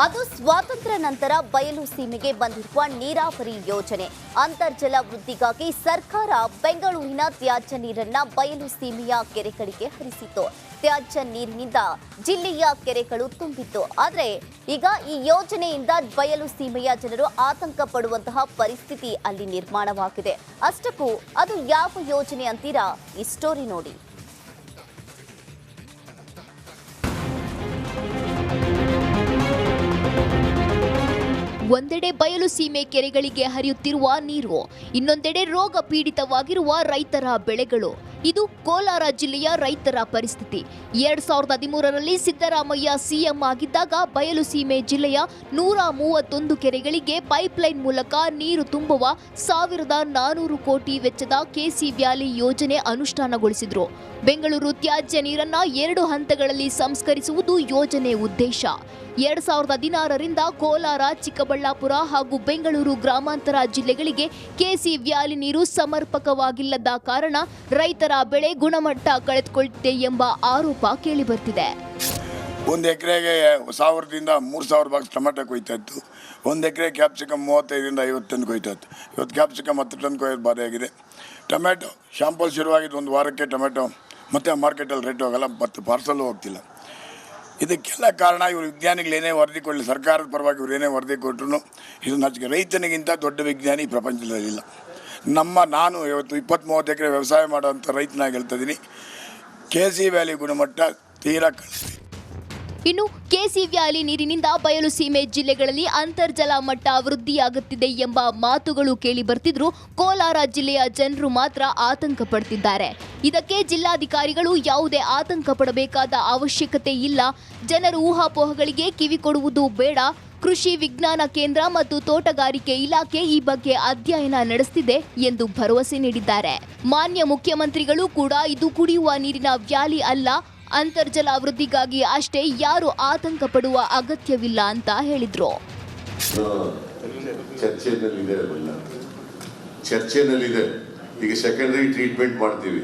ಅದು ಸ್ವಾತಂತ್ರ್ಯ ನಂತರ ಬಯಲು ಸೀಮೆಗೆ ಬಂದಿರುವ ನೀರಾವರಿ ಯೋಜನೆ. ಅಂತರ್ಜಲ ವೃದ್ಧಿಗಾಗಿ ಸರ್ಕಾರ ಬೆಂಗಳೂರಿನ ತ್ಯಾಜ್ಯ ನೀರನ್ನ ಬಯಲು ಸೀಮೆಯ ಕೆರೆಗಳಿಗೆ ಹರಿಸಿತ್ತು. ತ್ಯಾಜ್ಯ ನೀರಿನಿಂದ ಜಿಲ್ಲೆಯ ಕೆರೆಗಳು ತುಂಬಿತ್ತು. ಆದರೆ ಈಗ ಈ ಯೋಜನೆಯಿಂದ ಬಯಲು ಸೀಮೆಯ ಜನರು ಆತಂಕ ಪಡುವಂತಹ ಪರಿಸ್ಥಿತಿ ಅಲ್ಲಿ ನಿರ್ಮಾಣವಾಗಿದೆ. ಅಷ್ಟಕ್ಕೂ ಅದು ಯಾವ ಯೋಜನೆ ಅಂತೀರಾ? ಈ ಸ್ಟೋರಿ ನೋಡಿ. ಒಂದೆಡೆ ಬಯಲು ಸೀಮೆ ಕೆರೆಗಳಿಗೆ ಹರಿಯುತ್ತಿರುವ ನೀರು, ಇನ್ನೊಂದೆಡೆ ರೋಗ ಪೀಡಿತವಾಗಿರುವ ರೈತರ ಬೆಳೆಗಳು. ಇದು ಕೋಲಾರ ಜಿಲ್ಲೆಯ ರೈತರ ಪರಿಸ್ಥಿತಿ. 2013ರಲ್ಲಿ ಸಿದ್ದರಾಮಯ್ಯ ಸಿಎಂ ಆಗಿದ್ದಾಗ ಬಯಲು ಸೀಮೆ ಜಿಲ್ಲೆಯ 131 ಕೆರೆಗಳಿಗೆ ಪೈಪ್ಲೈನ್ ಮೂಲಕ ನೀರು ತುಂಬುವ 1400 ಕೋಟಿ ವೆಚ್ಚದ ಕೆಸಿ ವ್ಯಾಲಿ ಯೋಜನೆ ಅನುಷ್ಠಾನಗೊಳಿಸಿದ್ರು. ಬೆಂಗಳೂರು ತ್ಯಾಜ್ಯ ನೀರನ್ನ 2 ಹಂತಗಳಲ್ಲಿ ಸಂಸ್ಕರಿಸುವುದು ಯೋಜನೆ ಉದ್ದೇಶ. 2016ರಿಂದ ಕೋಲಾರ, ಚಿಕ್ಕಬಳ್ಳಾಪುರ ಹಾಗೂ ಬೆಂಗಳೂರು ಗ್ರಾಮಾಂತರ ಜಿಲ್ಲೆಗಳಿಗೆ ಕೆಸಿ ವ್ಯಾಲಿ ನೀರು ಸಮರ್ಪಕವಾಗಿಲ್ಲದ ಕಾರಣ ರೈತರ ಬೆಳೆ ಗುಣಮಟ್ಟ ಕಳೆದುಕೊಳ್ಳುತ್ತಿದೆ ಎಂಬ ಆರೋಪ ಕೇಳಿಬರ್ತಿದೆ. 1 ಎಕರೆಗೆ 1000ದಿಂದ 3000 ಬಾಕ್ಸ್ ಟೊಮೆಟೊ ಕೊಯ್ತಾ ಇತ್ತು. 1 ಎಕರೆ ಕ್ಯಾಪ್ಸಿಕಮ್ 35ರಿಂದ 50 ಟನ್ ಕೊಯ್ತಾ ಇತ್ತು. ಇವತ್ತು ಕ್ಯಾಪ್ಸಿಕಮ್ 10 ಟನ್ ಕೊಯ್ಯೋದು ಭಾರಿ ಆಗಿದೆ. ಟೊಮೆಟೊ ಶಾಂಪಲ್ ಶುರುವಾಗಿದ್ದು 1 ವಾರಕ್ಕೆ ಟೊಮೆಟೊ ಮತ್ತೆ ಮಾರ್ಕೆಟಲ್ಲಿ ರೇಟ್ ಹೋಗಲ್ಲ, ಮತ್ತು ಪಾರ್ಸಲ್ ಹೋಗ್ತಿಲ್ಲ. ಇದಕ್ಕೆಲ್ಲ ಕಾರಣ ಇವರು ವಿಜ್ಞಾನಿಗಳು ಏನೇ ವರದಿ ಕೊಡಲಿ, ಸರ್ಕಾರದ ಪರವಾಗಿ ಇವರು ಏನೇ ವರದಿ ಕೊಟ್ಟರು ಇದನ್ನ ರೈತನಿಗಿಂತ ದೊಡ್ಡ ವಿಜ್ಞಾನಿ ಪ್ರಪಂಚದಲ್ಲಿಲ್ಲ. ನಾನು ಇವತ್ತು 20-30 ಎಕರೆ ವ್ಯವಸಾಯ ಮಾಡೋವಂಥ ರೈತನಾಗಿ ಹೇಳ್ತಾ ಇದ್ದೀನಿ, ಕೆಸಿ ವ್ಯಾಲಿ ಗುಣಮಟ್ಟ ತೀರಾ ಕಳಿಸಿ. ಇನ್ನು ಕೆಸಿ ವ್ಯಾಲಿ ನೀರಿನಿಂದ ಬಯಲು ಸೀಮೆ ಜಿಲ್ಲೆಗಳಲ್ಲಿ ಅಂತರ್ಜಲ ಮಟ್ಟ ವೃದ್ಧಿಯಾಗುತ್ತಿದೆ ಎಂಬ ಮಾತುಗಳು ಕೇಳಿ ಬರ್ತಿದ್ರು. ಕೋಲಾರ ಜಿಲ್ಲೆಯ ಜನರು ಮಾತ್ರ ಆತಂಕ ಪಡ್ತಿದ್ದಾರೆ. ಇದಕ್ಕೆ ಜಿಲ್ಲಾಧಿಕಾರಿಗಳು ಯಾವುದೇ ಆತಂಕ ಪಡಬೇಕಾದ ಅವಶ್ಯಕತೆ ಇಲ್ಲ. ಜನರು ಊಹಾಪೋಹಗಳಿಗೆ ಕಿವಿ ಕೊಡುವುದು ಬೇಡ. ಕೃಷಿ ವಿಜ್ಞಾನ ಕೇಂದ್ರ ಮತ್ತು ತೋಟಗಾರಿಕೆ ಇಲಾಖೆ ಈ ಬಗ್ಗೆ ಅಧ್ಯಯನ ನಡೆಸುತ್ತಿದೆ ಎಂದು ಭರವಸೆ ನೀಡಿದ್ದಾರೆ. ಮಾನ್ಯ ಮುಖ್ಯಮಂತ್ರಿಗಳು ಕೂಡ ಇದು ಕುಡಿಯುವ ನೀರಿನ ವ್ಯಾಲಿ ಅಲ್ಲ, ಅಂತರ್ಜಲ ವೃದ್ಧಿಗಾಗಿ ಅಷ್ಟೇ, ಯಾರು ಆತಂಕ ಪಡುವ ಅಗತ್ಯವಿಲ್ಲ ಅಂತ ಹೇಳಿದ್ರು. ಚರ್ಚೆನಲ್ಲಿದೆ. ಈಗ ಸೆಕೆಂಡರಿ ಟ್ರೀಟ್ಮೆಂಟ್ ಮಾಡ್ತೀವಿ,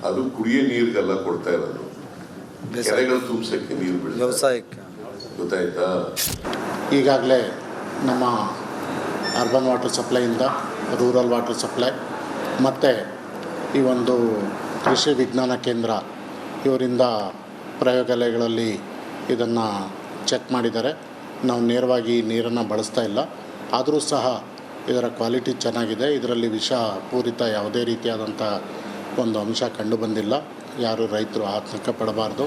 ಅದು ಕುಡಿಯೋ ನೀರಿಗೆಲ್ಲ ಕೊಡ್ತಾ ಇರೋದು, ಕೆರೆಗಳು ತುಂಬಿಸಕ್ಕೆ ನೀರು ಬಿಡ್ತಾರೆ, ವ್ಯವಸಾಯಕ್ಕೆ. ಗೊತ್ತಾಯ್ತಾ? ಈಗಾಗಲೇ ನಮ್ಮ ಅರ್ಬನ್ ವಾಟರ್ ಸಪ್ಲೈಯಿಂದ ರೂರಲ್ ವಾಟರ್ ಸಪ್ಲೈ ಮತ್ತು ಈ ಒಂದು ಕೃಷಿ ವಿಜ್ಞಾನ ಕೇಂದ್ರ ಇವರಿಂದ ಪ್ರಯೋಗಾಲಯಗಳಲ್ಲಿ ಇದನ್ನು ಚೆಕ್ ಮಾಡಿದ್ದಾರೆ. ನಾವು ನೇರವಾಗಿ ನೀರನ್ನು ಬಳಸ್ತಾ ಇಲ್ಲ, ಆದರೂ ಸಹ ಇದರ ಕ್ವಾಲಿಟಿ ಚೆನ್ನಾಗಿದೆ. ಇದರಲ್ಲಿ ವಿಷ ಪೂರಿತ ಯಾವುದೇ ರೀತಿಯಾದಂಥ ಒಂದು ಅಂಶ ಕಂಡುಬಂದಿಲ್ಲ. ಯಾರು ರೈತರು ಆತಂಕ ಪಡಬಾರ್ದು.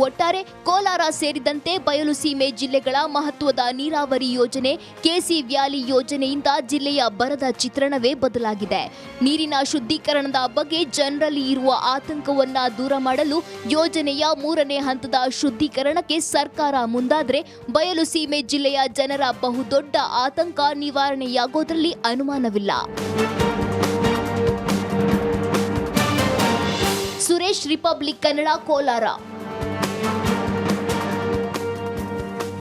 ಒಟ್ಟಾರೆ ಕೋಲಾರ ಸೇರಿದಂತೆ ಬಯಲು ಸೀಮೆ ಜಿಲ್ಲೆಗಳ ಮಹತ್ವದ ನೀರಾವರಿ ಯೋಜನೆ ಕೆಸಿ ವ್ಯಾಲಿ ಯೋಜನೆಯಿಂದ ಜಿಲ್ಲೆಯ ಬರದ ಚಿತ್ರಣವೇ ಬದಲಾಗಿದೆ. ನೀರಿನ ಶುದ್ಧೀಕರಣದ ಬಗ್ಗೆ ಜನರಲ್ಲಿ ಇರುವ ಆತಂಕವನ್ನ ದೂರ ಮಾಡಲು ಯೋಜನೆಯ 3ನೇ ಹಂತದ ಶುದ್ಧೀಕರಣಕ್ಕೆ ಸರ್ಕಾರ ಮುಂದಾದರೆ ಬಯಲು ಸೀಮೆ ಜಿಲ್ಲೆಯ ಜನರ ಬಹುದೊಡ್ಡ ಆತಂಕ ನಿವಾರಣೆಯಾಗೋದ್ರಲ್ಲಿ ಅನುಮಾನವಿಲ್ಲ. ಸುರೇಶ್, ರಿಪಬ್ಲಿಕ್ ಕನ್ನಡ, ಕೋಲಾರ.